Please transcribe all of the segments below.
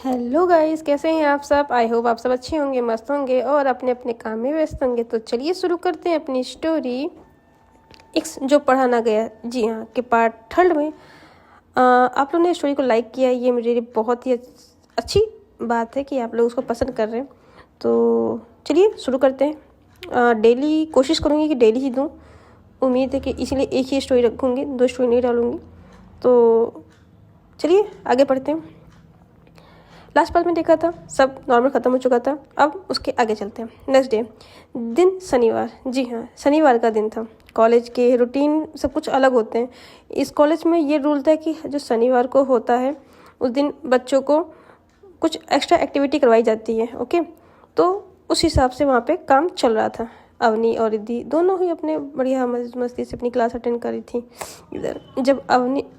Hello guys, कैसे हैं आप सब। आई होप आप सब अच्छे होंगे, मस्त होंगे और अपने अपने काम में व्यस्त होंगे। तो चलिए शुरू करते हैं अपनी स्टोरी एक्स जो पढ़ा ना गया। जी हाँ, के पार्ट थर्ड में आप लोगों ने स्टोरी को लाइक किया, ये मेरे लिए बहुत ही अच्छी बात है कि आप लोग उसको पसंद कर रहे हैं। तो चलिए शुरू करते हैं। डेली कोशिश करूँगी कि डेली ही दूँ। उम्मीद है कि इसीलिए एक ही स्टोरी रखूँगी, 2 स्टोरी नहीं डालूँगी। तो चलिए आगे पढ़ते हैं। लास्ट पार्ट में देखा था सब नॉर्मल ख़त्म हो चुका था। अब उसके आगे चलते हैं। नेक्स्ट डे, दिन शनिवार। जी हाँ, शनिवार का दिन था। कॉलेज के रूटीन सब कुछ अलग होते हैं। इस कॉलेज में ये रूल था कि जो शनिवार को होता है उस दिन बच्चों को कुछ एक्स्ट्रा एक्टिविटी करवाई जाती है। ओके, तो उस हिसाब से वहाँ पे काम चल रहा था। अवनी और रिद्धि दोनों ही अपने बढ़िया मस्ती से अपनी क्लास अटेंड कर रही थी। इधर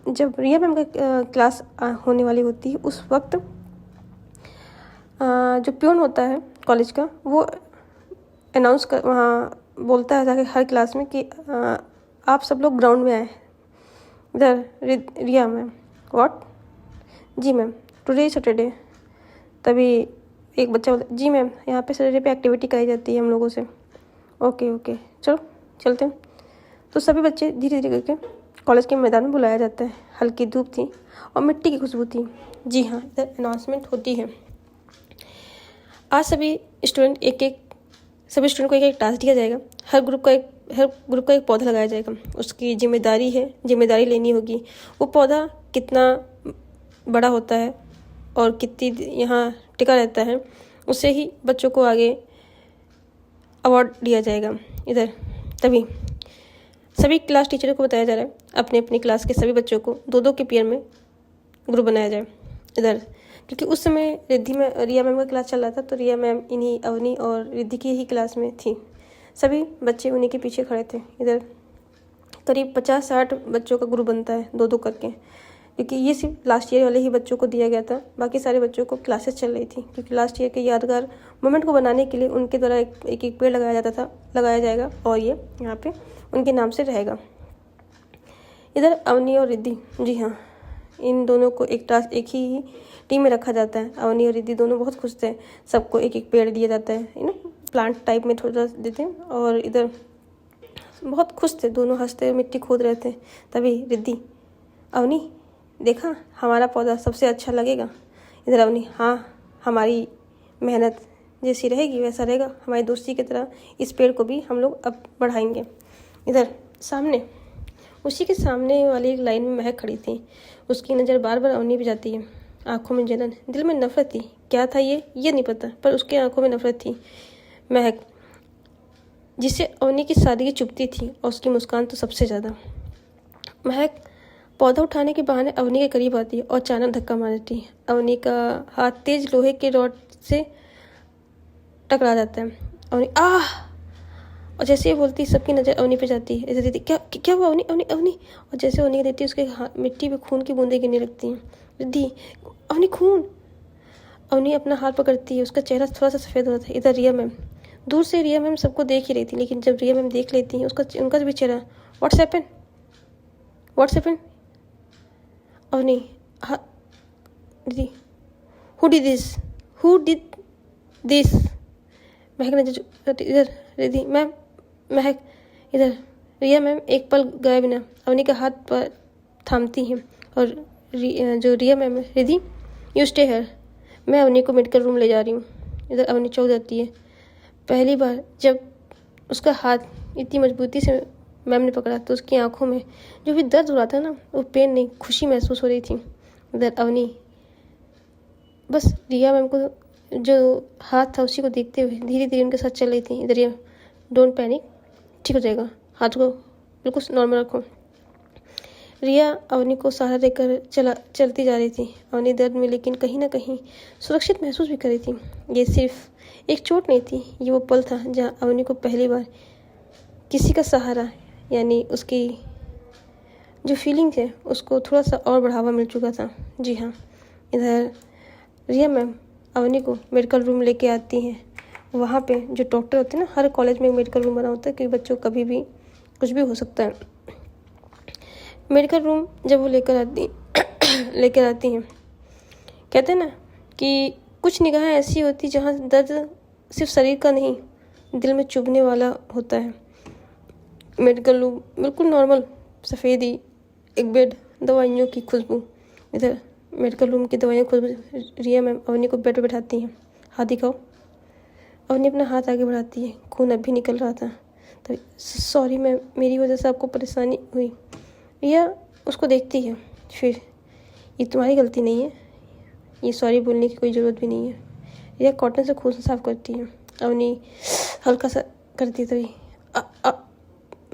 जब रिया मैम का क्लास होने वाली होती है उस वक्त जो प्यून होता है कॉलेज का वो अनाउंस कर वहाँ बोलता है जाके हर क्लास में कि आप सब लोग ग्राउंड में आए। इधर रिया मैम, व्हाट? जी मैम, टुडे सैटरडे। तभी एक बच्चा बोलता, जी मैम, यहाँ पे सैटरडे पे एक्टिविटी कराई जाती है हम लोगों से। ओके ओके, चलो चलते हैं। तो सभी बच्चे धीरे धीरे करके कॉलेज के मैदान में बुलाया जाता है। हल्की धूप थी और मिट्टी की खुशबू थी। जी हाँ, इधर अनाउंसमेंट होती है। आज सभी स्टूडेंट को एक टास्क दिया जाएगा। हर ग्रुप का एक पौधा लगाया जाएगा। उसकी जिम्मेदारी लेनी होगी। वो पौधा कितना बड़ा होता है और कितनी यहाँ टिका रहता है, उससे ही बच्चों को आगे अवार्ड दिया जाएगा। इधर तभी सभी क्लास टीचरों को बताया जा रहा है अपने अपनी क्लास के सभी बच्चों को 2-2 के पेयर में ग्रुप बनाया जाए। इधर क्योंकि उस समय रिया मैम का क्लास चल रहा था, तो रिया मैम इन्हीं अवनी और रिद्धि की ही क्लास में थी। सभी बच्चे उन्हीं के पीछे खड़े थे। इधर करीब 50-60 बच्चों का ग्रुप बनता है 2-2 करके, क्योंकि ये सिर्फ लास्ट ईयर वाले ही बच्चों को दिया गया था। बाकी सारे बच्चों को क्लासेस चल रही थी, क्योंकि लास्ट ईयर के यादगार मोमेंट को बनाने के लिए उनके द्वारा एक पेड़ लगाया जाएगा और ये यहाँ पे उनके नाम से रहेगा। इधर अवनी और रिद्धि, जी हाँ, इन दोनों को एक ही टीम में रखा जाता है। अवनी और रिद्धि दोनों बहुत खुश थे। सबको एक पेड़ दिया जाता है, प्लांट टाइप में थोड़ा देते हैं। और इधर बहुत खुश थे दोनों, हंसते मिट्टी खोद रहे थे। तभी रिद्धि, अवनी देखा हमारा पौधा सबसे अच्छा लगेगा। इधर अवनी, हाँ, हमारी मेहनत जैसी रहेगी वैसा रहेगा। हमारी दोस्ती की तरह इस पेड़ को भी हम लोग अब बढ़ाएंगे। इधर सामने उसी के सामने वाली एक लाइन में महक खड़ी थी। उसकी नज़र बार बार अवनी पे जाती है। आंखों में जलन, दिल में नफरत थी। क्या था ये नहीं पता, पर उसके आंखों में नफरत थी। महक, जिसे अवनी की सादगी चुभती थी, और उसकी मुस्कान तो सबसे ज़्यादा। महक पौधा उठाने के बहाने अवनी के करीब आती है और अचानक धक्का मार देती है। अवनी का हाथ तेज लोहे के रॉड से टकरा जाता है। अवनी आह! और जैसे ये बोलती सबकी नज़र अवनी पे जाती है। ऐसे दीदी, क्या हुआ अवनी अवनी अवनी? और जैसे अवनी देती है उसके मिट्टी पे खून की बूंदें गिरने लगती हैं। रिद्धि, अवनी खून! अवनी अपना हाथ पकड़ती है। उसका चेहरा थोड़ा सा सफ़ेद हो रहा था। इधर रिया मैम, दूर से रिया मैम सबको देख ही रही थी, लेकिन जब रिया मैम देख लेती हैं उनका भी चेहरा, what's happen? Avni, Riddhi, who did this? Mahak ने इधर रिद्धि, मैम, महक। इधर रिया मैम एक पल गए बिना अवनी का हाथ पर थामती हैं और जो रिया मैम है, रिद्धि, यू स्टे हियर, मैं अवनी को मेडिकल रूम ले जा रही हूँ। इधर अवनी चौंक जाती है। पहली बार जब उसका हाथ इतनी मजबूती से मैम ने पकड़ा तो उसकी आंखों में जो भी दर्द हो रहा था ना, वो पेन नहीं, खुशी महसूस हो रही थी। इधर अवनी बस रिया मैम को जो हाथ था उसी को देखते हुए धीरे धीरे उनके साथ चल रही थी। इधर ये, डोंट पैनिक, ठीक हो जाएगा, हाथ को बिल्कुल नॉर्मल रखो। रिया अवनी को सहारा देकर चलती जा रही थी। अवनी दर्द में लेकिन कहीं ना कहीं सुरक्षित महसूस भी कर रही थी। ये सिर्फ एक चोट नहीं थी, ये वो पल था जहाँ अवनी को पहली बार किसी का सहारा, यानी उसकी जो फीलिंग है उसको थोड़ा सा और बढ़ावा मिल चुका था। जी हाँ, इधर रिया मैम अवनी को मेडिकल रूम लेके आती हैं। वहाँ पे जो डॉक्टर होते हैं ना, हर कॉलेज में एक मेडिकल रूम बना होता है, क्योंकि बच्चों को कभी भी कुछ भी हो सकता है। मेडिकल रूम जब वो लेकर आती हैं, कहते हैं ना कि कुछ निगाहें ऐसी होती जहाँ दर्द सिर्फ शरीर का नहीं, दिल में चुभने वाला होता है। मेडिकल रूम बिल्कुल नॉर्मल, सफ़ेदी, एक बेड, दवाइयों की खुशबू। इधर मेडिकल रूम की दवाइयों की खुशबू। रिया मैम अवनी को बेड पर बैठाती हैं। हाथ दिखाओ। अवनी अपना हाथ आगे बढ़ाती है। खून अब भी निकल रहा था। तो सॉरी मैम, मेरी वजह से आपको परेशानी हुई। रिया उसको देखती है। फिर ये तुम्हारी गलती नहीं है, ये सॉरी बोलने की कोई ज़रूरत भी नहीं है। रिया कॉटन से खून साफ करती है। अवनी हल्का सा करती है। तभी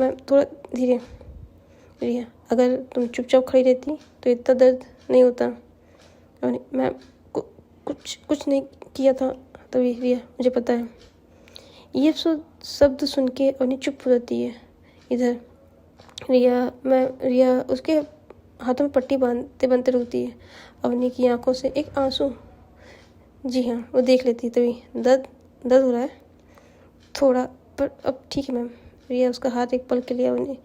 मैम थोड़ा धीरे। रिया अगर तुम चुपचाप खड़ी रहती तो इतना दर्द नहीं होता। अवनी मैम कुछ नहीं किया था। तभी रिया मुझे पता है। ये शब्द सुन के अवनी चुप हो जाती है। इधर रिया उसके हाथों में पट्टी बांधते बांधते रुकती है। अवनी की आंखों से एक आंसू, जी हाँ, वो देख लेती है। तभी दर्द हो रहा है थोड़ा, पर अब ठीक है मैम। रिया उसका हाथ एक पल के लिए अवनी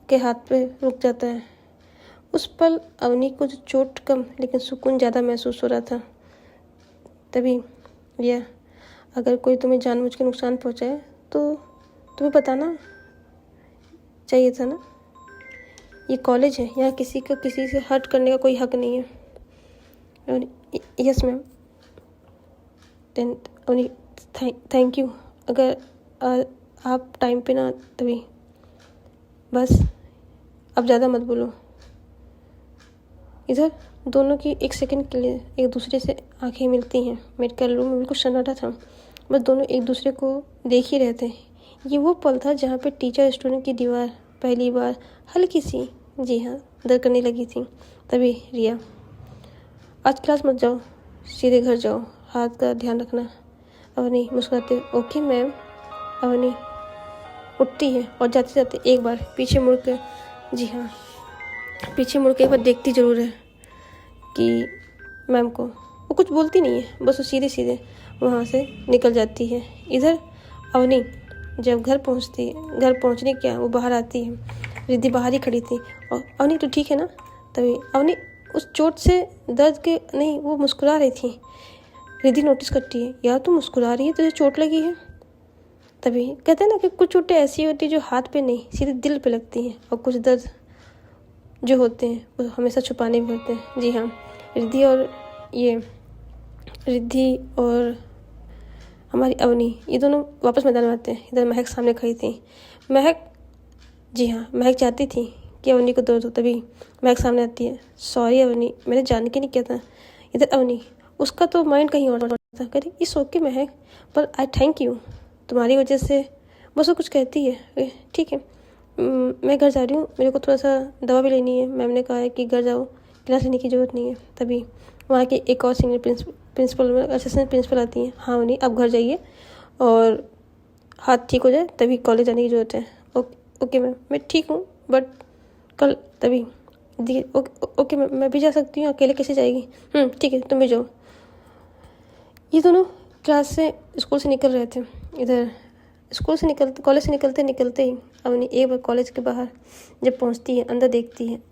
के हाथ पे रुक जाता है। उस पल अवनी को जो चोट कम लेकिन सुकून ज़्यादा महसूस हो रहा था। तभी रिया, अगर कोई तुम्हें जानबूझ के नुकसान पहुंचाए तो तुम्हें बताना चाहिए था ना। ये कॉलेज है, यहाँ किसी का किसी से हर्ट करने का कोई हक नहीं है। Yes ma'am. Thank you. अगर आप टाइम पे ना, तभी बस अब ज़्यादा मत बोलो। इधर दोनों की एक सेकंड के लिए एक दूसरे से आंखें मिलती हैं। मेडिकल रूम में बिल्कुल सन्नाटा था। बस दोनों एक दूसरे को देख ही रहे थे। ये वो पल था जहाँ पे टीचर स्टूडेंट की दीवार पहली बार हल्की सी, जी हाँ, दर्द करने लगी थी। तभी रिया, आज क्लास मत जाओ, सीधे घर जाओ, हाथ का ध्यान रखना। अवनी मुस्कुराते, ओके मैम। अवनी उठती है और जाते जाते एक बार पीछे मुड़ कर, जी हाँ, पीछे मुड़ के एक बार देखती ज़रूर है कि मैम को। वो कुछ बोलती नहीं है, बस वो सीधे सीधे वहाँ से निकल जाती है। इधर अवनी जब घर पहुँचने क्या वो बाहर आती है। रिद्धि बाहर ही खड़ी थी और अवनी तो ठीक है ना। तभी अवनी उस चोट से दर्द के नहीं, वो मुस्कुरा रही थी। रिद्धि नोटिस करती है, यार तू मुस्कुरा रही है, तुझे चोट लगी है। तभी कहते हैं ना कि कुछ चोटें ऐसी होती है जो हाथ पे नहीं सीधे दिल पे लगती हैं, और कुछ दर्द जो होते हैं वो हमेशा छुपाने भी होते हैं। जी हाँ, रिद्धि और हमारी अवनी ये दोनों वापस मैदान में आते हैं। इधर महक सामने खड़ी थी। महक, जी हाँ, महक चाहती थी कि अवनी को दर्द हो। तभी महक सामने आती है। सॉरी अवनी, मैंने जान के नहीं किया था। इधर अवनी, उसका तो माइंड कहीं और था। कह रही इस ओके महक, पर आई थैंक यू, तुम्हारी वजह से। बस वो कुछ कहती है। ठीक है, मैं घर जा रही हूँ, मेरे को थोड़ा सा दवा भी लेनी है। मैम ने कहा है कि घर जाओ, क्लास लेने की ज़रूरत नहीं है। तभी वहाँ की एक और सीनियर असिस्टेंट प्रिंसिपल आती है। हाँ अवनी, आप घर जाइए और हाथ ठीक हो जाए तभी कॉलेज आने की ज़रूरत है। ओके मैम, मैं ठीक हूँ, बट कल। तभी ओके मैम, मैं भी जा सकती हूँ, अकेले कैसे जाएगी? ठीक है, तुम भी जाओ। ये दोनों स्कूल से निकल रहे थे। इधर कॉलेज से निकलते ही अवनी एक बार कॉलेज के बाहर जब पहुंचती है, अंदर देखती है,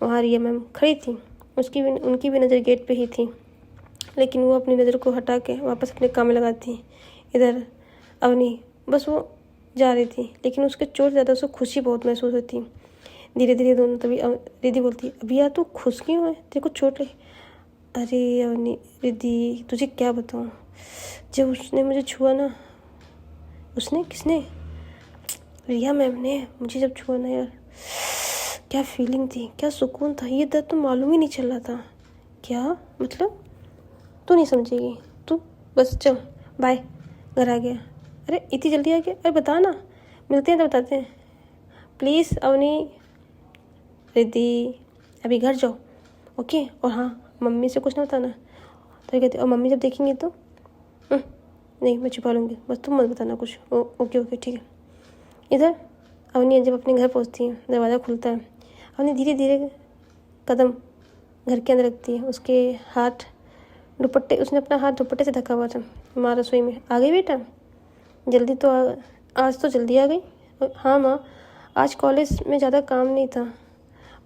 वहाँ रिया मैम खड़ी थी। उनकी भी नज़र गेट पे ही थी, लेकिन वो अपनी नज़र को हटा के वापस अपने काम में लगाती। इधर अवनी बस वो जा रही थी, लेकिन उसके चोट ज़्यादा उसको खुशी बहुत महसूस होती। धीरे धीरे दोनों, तभी रिद्धि बोलती, अभी यार तू खुश क्यों है, तेरे को चोट लगी? अरे अवनी, रिद्धि तुझे क्या बताऊँ, जब उसने मुझे छुआ ना, किसने? रिया मैम ने मुझे जब छुआ ना यार, क्या फीलिंग थी, क्या सुकून था। ये दर्द तो मालूम ही नहीं चल रहा था। क्या मतलब? तू नहीं समझेगी, तू बस चल, बाय, घर आ गया। अरे इतनी जल्दी आ गया? अरे बता ना, मिलते हैं तो बताते हैं प्लीज़। अवनी, रिद्धि, अभी घर जाओ, ओके? और हाँ, मम्मी से कुछ ना बताना। तो कहते, और मम्मी जब देखेंगे तो? नहीं, मैं छुपा लूँगी, बस तुम मत बताना कुछ। ओके ठीक है। इधर अवनी जब अपने घर पहुँचती है, दरवाज़ा खुलता है। अवनी धीरे धीरे कदम घर के अंदर रखती है। उसने अपना हाथ दुपट्टे से ढका हुआ था। माँ रसोई में, आ गई बेटा? आज तो जल्दी आ गई। हाँ माँ, आज कॉलेज में ज़्यादा काम नहीं था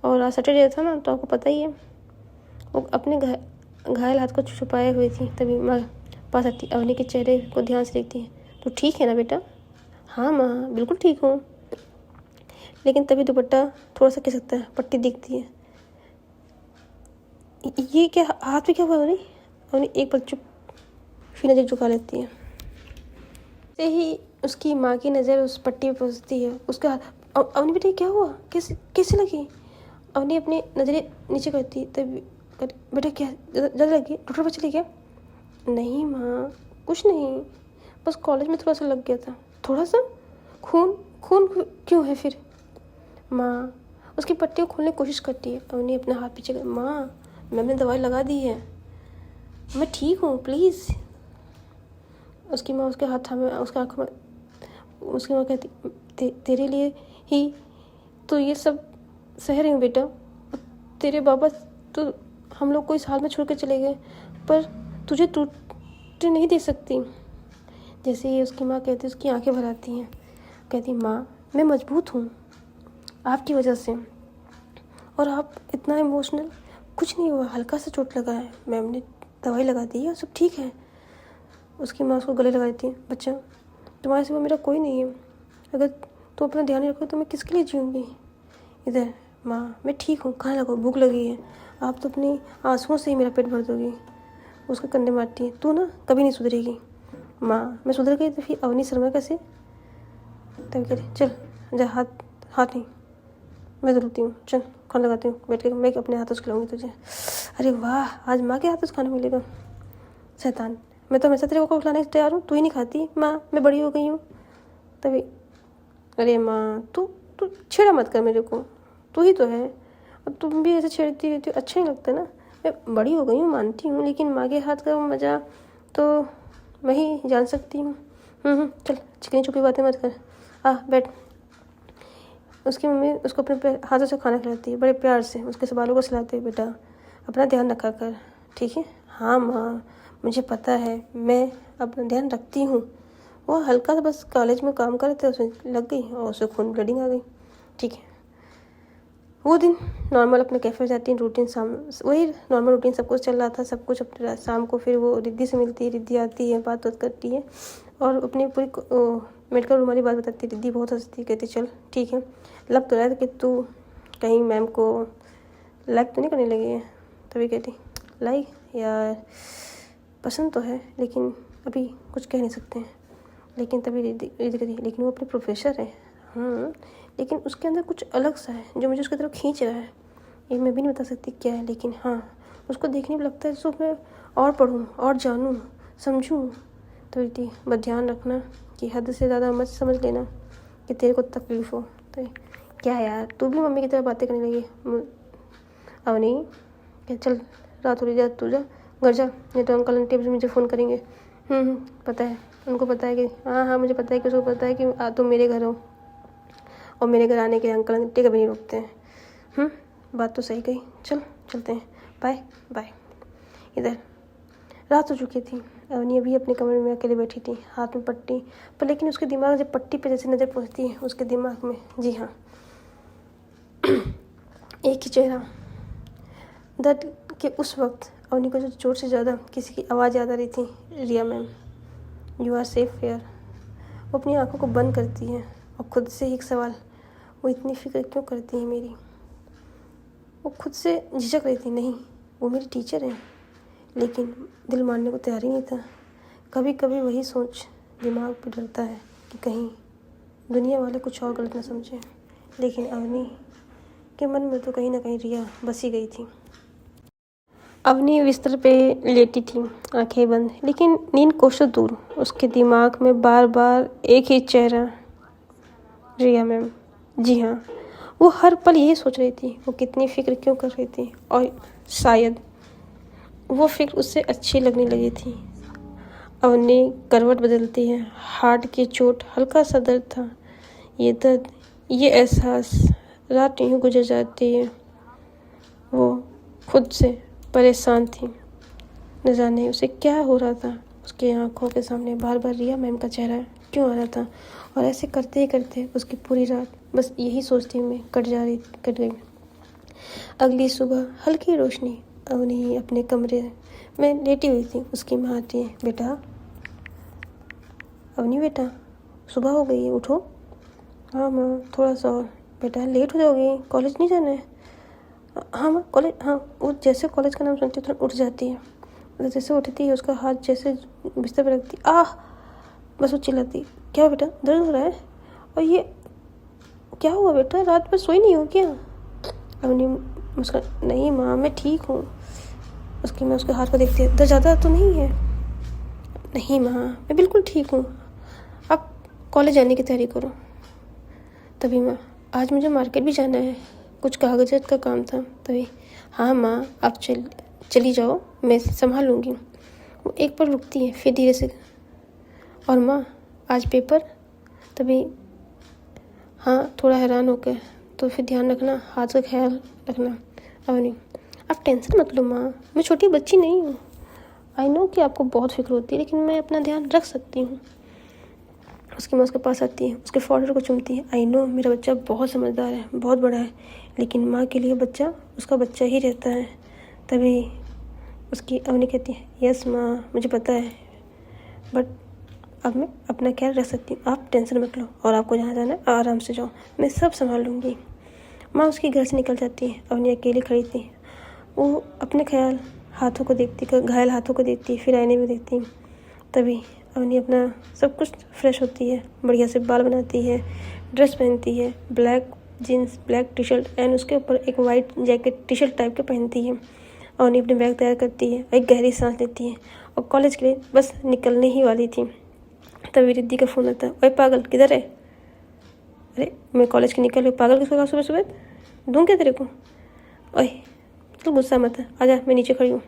और आज सैटरडे था ना, तो आपको पता ही है। वो अपने घायल हाथ को छुपाए हुए थी। तभी माँ पास आती, अवनी के चेहरे को ध्यान से देखती है। तो ठीक है ना बेटा? हाँ माँ, बिल्कुल ठीक हूँ। लेकिन तभी दुपट्टा थोड़ा सा खिसकता है, पट्टी दिखती है। ये क्या हाथ में क्या हुआ अवनी? अवनी एक पल चुप, फिर नज़र झुका लेती है। से ही उसकी माँ की नज़र उस पट्टी पे पहुँचती है। उसका अवनी बेटा क्या हुआ? कैसे कैसे लगी? अवनी अपनी नज़रें नीचे करती, तभी बेटा क्या ज़्यादा लगी? डॉक्टर पास चली क्या? नहीं माँ, कुछ नहीं, बस कॉलेज में थोड़ा सा लग गया था। थोड़ा सा? खून खून क्यों है फिर? माँ उसकी पट्टी को खोलने की कोशिश करती है। अवनी अपना हाथ पीछे कर, माँ मैंने दवाई लगा दी है, मैं ठीक हूँ, प्लीज़। उसकी माँ उसके हाथ थामे, उसके आँखों में, उसकी माँ कहती, तेरे लिए ही तो ये सब सह रही हूँ बेटा। तेरे बाबा तो हम लोग को इस हाल में छोड़ कर चले गए, पर तुझे टूटते नहीं दे सकती। जैसे ही उसकी माँ कहती, उसकी आंखें भर आती हैं। कहती, माँ मैं मजबूत हूँ आपकी वजह से, और आप इतना इमोशनल। कुछ नहीं हुआ, हल्का सा चोट लगा है, मैम ने दवाई लगा दी है, सब ठीक है। उसकी माँ उसको गले लगा देती है, बच्चा तुम्हारे सिवा मेरा कोई नहीं है, अगर तुम अपना ध्यान नहीं रखो तो मैं किसके लिए जीऊँगी। इधर माँ मैं ठीक हूँ, खाना लगाओ, भूख लगी है, आप तो अपनी आंसुओं से ही मेरा पेट भर दोगी। उसके कंधे मारती है, तू ना कभी नहीं सुधरेगी। माँ मैं सुधर गई तो फिर अवनी शर्मा कैसे? तभी कह रही, चल जा, हाथ हाथ नहीं, मैं धुलती हूँ, चल खाना लगाती हूँ, बैठ के मैं अपने हाथों से खिलाऊंगी तुझे। अरे वाह, आज माँ के हाथों से खाना मिलेगा। शैतान, मैं तो हमेशा तेरे को खिलाने से तैयार हूँ, तू ही नहीं खाती। माँ मैं बड़ी हो गई हूँ। तभी, अरे माँ तू तू छेड़ा मत कर मेरे को, तू ही तो है, और तुम भी ऐसे छेड़ती रहती हो, अच्छा नहीं लगता ना। मैं बड़ी हो गई हूँ मानती हूँ, लेकिन माँ के हाथ का मज़ा तो मैं ही जान सकती हूँ। चल चिकनी चुपी बातें मत कर, आ बैठ। उसकी मम्मी उसको अपने हाथों से खाना खिलाती है, बड़े प्यार से उसके बालों को सहलाते है, बेटा अपना ध्यान रखा कर, ठीक है? हाँ माँ मुझे पता है, मैं अपना ध्यान रखती हूँ। वो हल्का सा बस कॉलेज में काम कर रहे थे, उसमें लग गई और उसे खून ब्लीडिंग आ गई, ठीक है। वो दिन नॉर्मल अपने कैफ़े जाती है, रूटीन शाम वही नॉर्मल रूटीन सब कुछ चल रहा था, सब कुछ अपने शाम को फिर वो रिद्धि से मिलती है, रिद्धि आती है, बात करती है और अपनी पूरी मेडिकल रूम वाली बात बताती है। रिद्धि बहुत हंसती है, कहती चल ठीक है, लग तो रहा था कि तू कहीं मैम को लाइक तो नहीं करने लगी है। तभी कहती, लाइक यार पसंद तो है, लेकिन अभी कुछ कह नहीं सकते हैं। लेकिन तभी रिद्धि कहती, लेकिन वो अपने प्रोफेसर है, लेकिन उसके अंदर कुछ अलग सा है जो मुझे उसकी तरफ खींच रहा है। ये मैं भी नहीं बता सकती क्या है, लेकिन हाँ उसको देखने में लगता है जैसे मैं और पढ़ूँ और जानूँ समझूँ। तो रिद्धि बस ध्यान रखना कि हद से ज़्यादा मत समझ लेना कि तेरे को तकलीफ़ हो। तो क्या यार तू भी मम्मी की तरह बातें करने लगी। अवनी क्या, चल रात हो रही, जा तू जा घर जा, नहीं तो अंकल आंटी भी मुझे फ़ोन करेंगे। पता है उनको, पता है कि हाँ मुझे पता है कि उसको पता है कि तुम मेरे घर हो, और मेरे घर आने के अंकल आंटी कभी नहीं रुकते हैं। बात तो सही कही, चल चलते हैं, बाय बाय। इधर रात हो चुकी थी, अवनी अभी अपने कमरे में अकेले बैठी थी, हाथ में पट्टी पर, लेकिन उसके दिमाग जब पट्टी पे जैसे नज़र पहुंचती है उसके दिमाग में, जी हाँ एक ही चेहरा। दर्द के उस वक्त अवनी को जो जोर से ज़्यादा किसी की आवाज़ याद आ रही थी, Riya ma'am you are safe here. वो अपनी आंखों को बंद करती है और खुद से एक सवाल, वो इतनी फिक्र क्यों करती है मेरी। वो खुद से झिझक रही थी, नहीं वो मेरी टीचर है, लेकिन दिल मानने को तैयार ही नहीं था। कभी कभी वही सोच दिमाग पे डरता है कि कहीं दुनिया वाले कुछ और गलत ना समझें, लेकिन अवनी के मन में तो कहीं ना कहीं रिया बसी गई थी। अवनी बिस्तर पे लेटी थी, आंखें बंद, लेकिन नींद कोसों दूर। उसके दिमाग में बार बार एक ही चेहरा, रिया मैम। जी हाँ, वो हर पल यही सोच रही थी वो कितनी फ़िक्र क्यों कर रही थी, और शायद वो फिक्र उससे अच्छी लगने लगी थी। अवनी करवट बदलती है, हार्ट की चोट, हल्का सा दर्द था। ये दर्द, ये एहसास, रात यूँ गुजर जाती है। वो खुद से परेशान थी, न जाने उसे क्या हो रहा था। उसकी आंखों के सामने बार बार रिया मैम का चेहरा क्यों आ रहा था, और ऐसे करते ही करते उसकी पूरी रात बस यही सोचती में कट गई। अगली सुबह हल्की रोशनी अवनी अपने कमरे में लेटी हुई थी। उसकी माँ आती है, बेटा अवनी बेटा सुबह हो गई है, उठो। हाँ माँ थोड़ा सा और। बेटा लेट हो जाओगी, कॉलेज नहीं जाना है। हाँ माँ कॉलेज, हाँ। वो जैसे कॉलेज का नाम सुनती है थोड़ा उठ जाती है। मतलब जैसे उठती है उसका हाथ जैसे बिस्तर पर रखती, आह बस वो चिल्लाती, क्या हुआ बेटा, दर्द हो रहा है? और ये क्या हुआ बेटा, रात भर सोई नहीं हो क्या? अवनी मुस्कुरा, नहीं माँ मैं ठीक हूँ। उसकी माँ उसके हाथ को देखती है, दर्द ज़्यादा तो नहीं है? नहीं माँ मैं बिल्कुल ठीक हूँ, आप कॉलेज जाने की तैयारी करो। तभी माँ, आज मुझे मार्केट भी जाना है, कुछ कागजात का काम था। तभी, हाँ माँ आप चली जाओ, मैं संभाल लूँगी। वो एक बार रुकती है, फिर धीरे से, और माँ आज पेपर? तभी, हाँ थोड़ा हैरान होकर, तो फिर ध्यान रखना, हाथ का ख्याल रखना। अवनी, आप टेंशन मत लो माँ, मैं छोटी बच्ची नहीं हूँ। आई नो कि आपको बहुत फिक्र होती है, लेकिन मैं अपना ध्यान रख सकती हूँ। उसकी माँ उसके पास आती है, उसके फोrehead को चूमती है। आई नो मेरा बच्चा बहुत समझदार है, बहुत बड़ा है, लेकिन माँ के लिए बच्चा उसका बच्चा ही रहता है। तभी उसकी अवनी कहती है, यस माँ मुझे पता है, बट अब मैं अपना ख्याल रख सकती हूँ, आप टेंशन मत लो, और आपको जहाँ जाना है आराम से जाओ, मैं सब संभाल लूँगी। माँ उसकी घर से निकल जाती है। अवनी अकेली खड़ी थी, वो अपने ख्याल हाथों को देखती, घायल हाथों को देखती, फिर आईने में देखती। तभी अवनी अपना सब कुछ फ्रेश होती है, बढ़िया से बाल बनाती है, ड्रेस पहनती है, black jeans, black T shirt and उसके ऊपर एक white jacket T shirt type के पहनती है। अवनी अपने बैग तैयार करती है, एक गहरी सांस लेती है और कॉलेज के लिए बस निकलने ही वाली थी। तभी रिद्धि का फ़ोन आता है, ओए पागल किधर है? अरे मैं कॉलेज की निकल, पागल किसको कहा सुबह सुबह, दूँ क्या तेरे को? ओए तू गुस्सा मत है, आजा मैं नीचे खड़ी हूँ।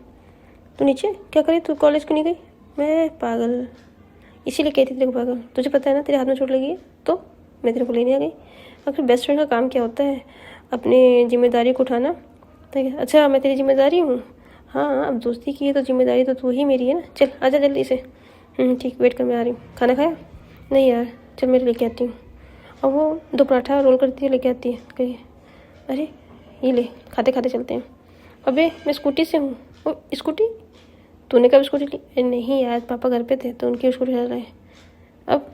तू नीचे क्या करी, तू कॉलेज क्यों नहीं गई? मैं पागल इसीलिए कहती तेरे को पागल, तुझे पता है ना तेरे हाथ में चोट लगी है, तो मैं तेरे को लेने आ गई। आखिर बेस्ट फ्रेंड का काम क्या होता है, अपनी जिम्मेदारी को उठाना। ठीक है, अच्छा मैं तेरी जिम्मेदारी हूँ? हाँ अब दोस्ती की है तो जिम्मेदारी तो तू ही मेरी है ना, चल आजा जल्दी से। ठीक वेट कर, मैं आ रही हूँ। खाना खाया? नहीं यार, चल मैं लेके आती हूँ। और वो 2 पराठा रोल करती है, लेके आती है। कही, अरे ये ले, खाते खाते चलते हैं। अबे मैं स्कूटी से हूँ। ओ स्कूटी, तूने कब स्कूटी ली? नहीं यार पापा घर पे थे तो उनकी स्कूटी चल रहा है। अब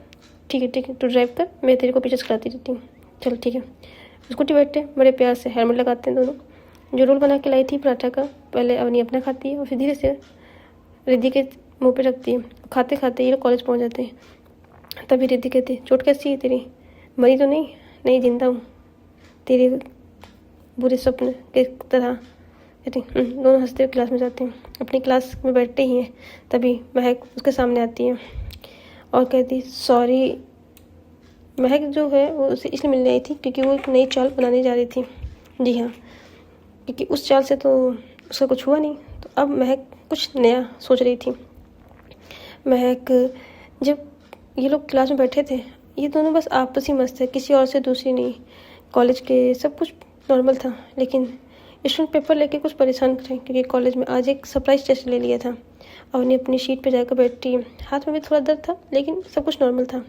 ठीक है तू ड्राइव कर, मैं तेरे को पीछे चलाती रहती हूँ। चल ठीक है। स्कूटी बैठते बड़े प्यार से, हेलमेट लगाते हैं दोनों। जो रोल बना के लाई थी पराठा का, पहले अवनी अपना खाती है और फिर धीरे से रिद्धि के मुँह पे रखती है। खाते खाते ये लोग कॉलेज पहुँच जाते हैं। तभी रिद्धि कहती है, चोट कैसी है तेरी, मरी तो नहीं? नहीं जिंदा हूँ, तेरे बुरे स्वप्न के तरह। कहती दोनों हंसते हुए क्लास में जाते हैं। अपनी क्लास में बैठते ही हैं, तभी महक उसके सामने आती है और कहती, सॉरी। महक जो है वो उसे इसलिए मिलने आई थी क्योंकि वो एक नई चाल बनाने जा रही थी। जी हाँ, क्योंकि उस चाल से तो उसका कुछ हुआ नहीं, तो अब महक कुछ नया सोच रही थी। महक, जब ये लोग क्लास में बैठे थे, ये दोनों बस आपस ही मस्त है, किसी और से दूसरी नहीं। कॉलेज के सब कुछ नॉर्मल था, लेकिन स्टूडेंट पेपर लेके कुछ परेशान थे क्योंकि कॉलेज में आज एक सरप्राइज टेस्ट ले लिया था। अवनी अपनी सीट पे जाकर बैठी, हाथ में भी थोड़ा दर्द था लेकिन सब कुछ नॉर्मल था।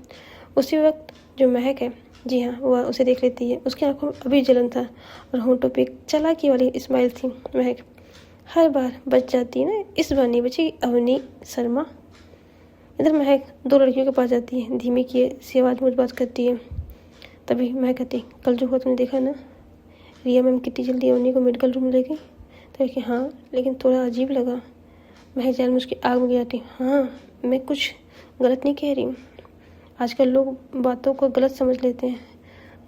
उसी वक्त जो महक है, जी हाँ, वह उसे देख लेती है। उसकी आंखों में अभी जलन था और होंठों पे एक चालाकी वाली स्माइल थी। महक हर बार बच जाती है ना, इस बार नहीं बची अवनी शर्मा। इधर महक 2 लड़कियों के पास जाती है, धीमी की सी आवाज़ में बात करती है। तभी महक कहती, कल जो हुआ तुमने देखा ना, रिया मैम कितनी जल्दी अवनी को मेडिकल रूम ले गई। तो कि हाँ, लेकिन थोड़ा अजीब लगा। महक जान में उसकी आग में गिराती, हाँ मैं कुछ गलत नहीं कह रही हूँ, आजकल लोग बातों को गलत समझ लेते हैं।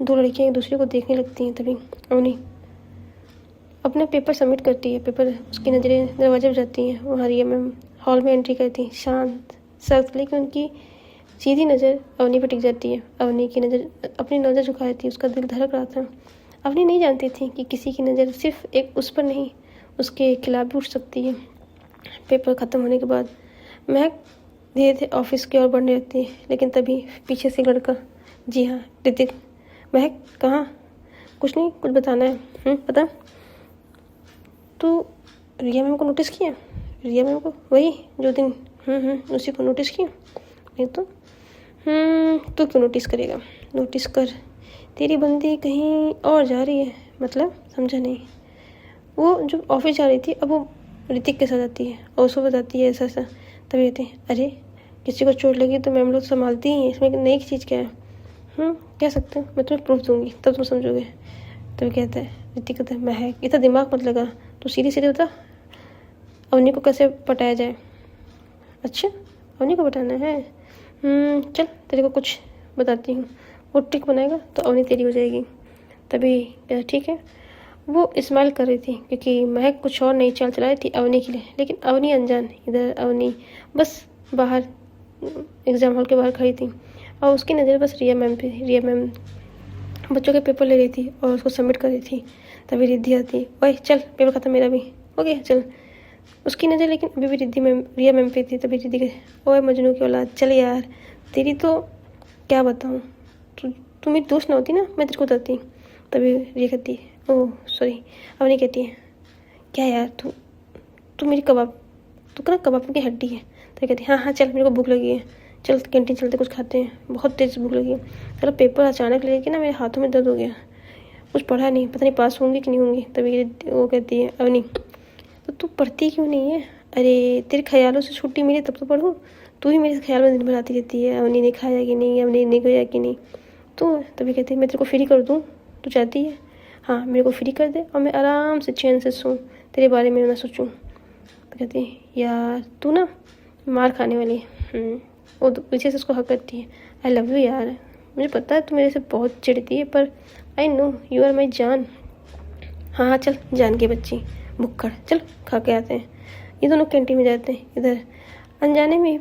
2 लड़कियाँ एक दूसरे को देखने लगती हैं। तभी अवनी अपना पेपर सबमिट करती है। पेपर उसकी नज़रें दरवाजे पर जाती हैं। वहाँ रिया मैम हॉल में एंट्री करती, शांत सख्त, लेकिन उनकी सीधी नज़र अवनी पर टिक जाती है। अवनी की नज़र अपनी नज़र झुकाई थी, उसका दिल धड़क रहा था। अवनी नहीं जानती थी कि किसी की नज़र सिर्फ एक उस पर नहीं, उसके खिलाफ भी उठ सकती है। पेपर ख़त्म होने के बाद महक धीरे धीरे ऑफिस की ओर बढ़ने लगती है, लेकिन तभी पीछे से लड़का, जी हाँ ऋतिक। महक कहाँ? कुछ नहीं, कुछ बताना है। पता, तू रिया मैम को नोटिस किया? रिया मैम को, वही जो दिन, उसी को नोटिस किया? नहीं तो तू क्यों नोटिस करेगा? नोटिस कर, तेरी बंदी कहीं और जा रही है। मतलब समझा नहीं। वो जो ऑफिस जा रही थी, अब वो ऋतिक के साथ आती है और उसको बताती है ऐसा ऐसा। तभी कहती है अरे किसी को चोट लगी तो मैम लोग संभालती ही हैं, इसमें नई चीज़ क्या है। कह सकते हो, मैं तुम्हें प्रूफ दूंगी तब तुम समझोगे। तभी कहता है ऋतिक कहता है महक इतना दिमाग मत लगा, तो सीधी सीधी बता अवनी को कैसे पटाया जाए। अच्छा अवनी को पटाना है, चल तेरे को कुछ बताती हूँ, वो ट्रिक बनाएगा तो अवनी तेरी हो जाएगी। तभी कहता ठीक है। वो इस्माइल कर रही थी क्योंकि महक कुछ और नई चाल चला रही थी अवनी के लिए, लेकिन अवनी अनजान, इधर अवनी बस बाहर एग्ज़ाम हॉल के बाहर खड़ी थी और उसकी नज़र बस रिया मैम पे। रिया मैम बच्चों के पेपर ले रही थी और उसको सबमिट कर रही थी। तभी रिद्धि आती, ओए चल पेपर खत्म, मेरा भी हो गया चल। उसकी नज़र लेकिन अभी भी रिया मैम पे थी। तभी रिद्धि के ओए मजनू की औलाद चल यार, तेरी तो क्या बताऊँ, तू मेरी दोस्त ना होती ना मैं तेरे को बताती। तभी रिया कहती है ओह सॉरी। अवनी कहती है क्या यार तू मेरी तू ना कबाब की हड्डी है। तो कहती है हाँ चल मेरे को भूख लगी है, चल कैंटीन चलते कुछ खाते हैं, बहुत तेज़ भूख लगी है। चलो पेपर अचानक लेके ना मेरे हाथों में दर्द हो गया, कुछ पढ़ा नहीं, पता नहीं पास होंगी कि नहीं होंगी। तभी वो कहती है अवनी तो तू पढ़ती क्यों नहीं है। अरे तेरे ख्यालों से छुट्टी मिली तब तो पढ़ूँ, तू ही मेरे ख्याल में दिन भर आती रहती है, अवनी ने खाया कि नहीं, अवनी ने गया कि नहीं। तो तभी कहती है मैं तेरे को फ्री कर दूँ, तू चाहती है हाँ मेरे को फ्री कर दे और मैं आराम से चैन से सूँ, तेरे बारे में ना सोचूँ। तो कहती है यार तू ना मार खाने वाली है। वो पीछे से उसको हक करती है आई लव यू यार, मुझे पता है तू मेरे से बहुत चिढ़ती है पर I know you are my जान। हाँ चल जान के बच्ची भुक्कड़, चल खा के आते हैं। ये दोनों कैंटीन में जाते हैं। इधर अनजाने में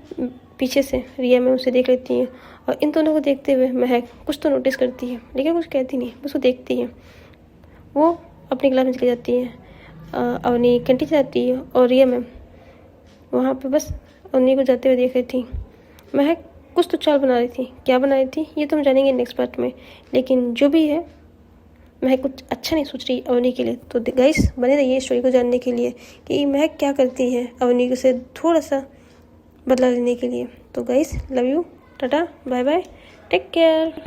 पीछे से रिया में उसे देख लेती है और इन दोनों को देखते हुए महक कुछ तो नोटिस करती है लेकिन कुछ कहती नहीं, बस वो देखती है। वो अपनी क्लास में चली जाती है, अवनी कैंटीन जाती है और रिया मैम वहाँ पे बस अवनी को जाते हुए देख रही थी। महक कुछ तो चाल बना रही थी, क्या बना रही थी ये तो हम जानेंगे नेक्स्ट पार्ट में, लेकिन जो भी है महक कुछ अच्छा नहीं सोच रही अवनी के लिए। तो गाइस बने रहिए स्टोरी को जानने के लिए कि महक क्या करती है अवनी से थोड़ा सा बदला लेने के लिए। तो guys love you, tata bye bye, take care.